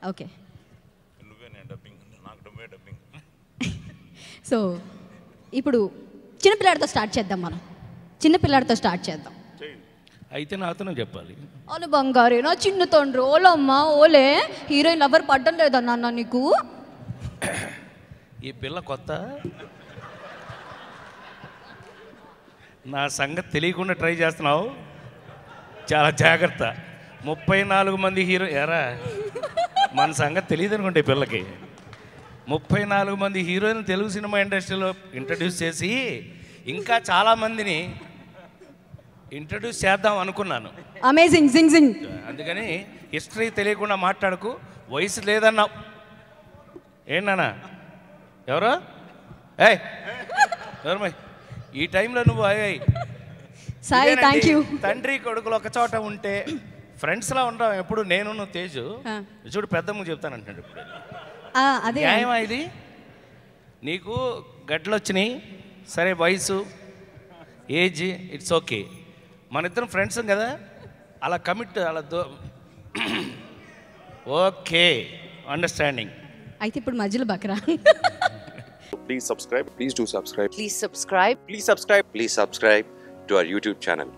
Okay. So ఇప్పుడు చిన్నపిల్లాడితో start చేద్దాం. మనం చిన్నపిల్లాడితో స్టార్ట్ చేద్దాం. అయితే నాతోనే చెప్పాలి. అవును బంగారు, నా చిన్న తండ్రి. ఓలమ్మా ఓలే, హీరోయిన్ ఎవరు పడ్డం లేదా నాన్న నీకు? ఈ పిల్ల కొత్త, నా సంగతి తెలియకుండా ట్రై చేస్తున్నావు. చాలా జాగ్రత్త. 34 మంది హీరో ఎరా, మన సంగతి తెలియదు అనుకుంటే ఈ పిల్లకి. 34 మంది హీరోయిన్ తెలుగు సినిమా ఇండస్ట్రీలో ఇంట్రడ్యూస్ చేసి ఇంకా చాలామందిని ఇంట్రడ్యూస్ చేద్దాం అనుకున్నాను. అమేజింగ్ జింగ్ జింగ్. అందుకని హిస్టరీ తెలియకుండా మాట్లాడకు. వయసు లేదన్నావు. ఏంటన్నా ఎవరు? ఏయ్ ఎవరు ఈ టైంలో నువ్వు? Sai thank you. తండ్రి కొడుకులు ఒక చోట ఉంటే ఫ్రెండ్స్లా ఉంటాం ఎప్పుడు. నేను నువ్వు తేజు చూడు, పెద్దమ్మ చెప్తానంటున్నాడు ఇప్పుడు. అదే న్యాయమా ఇది? నీకు గడ్డలు వచ్చినాయి, సరే వయసు ఏజ్ ఇట్స్ ఓకే. మన ఇద్దరం ఫ్రెండ్స్ కదా, అలా కమిట్ అలా ఓకే అండర్స్టాండింగ్. అయితే ఇప్పుడు మధ్యలో బకరా. Please subscribe. Please do subscribe. Please subscribe. Please subscribe. Please subscribe to our YouTube channel.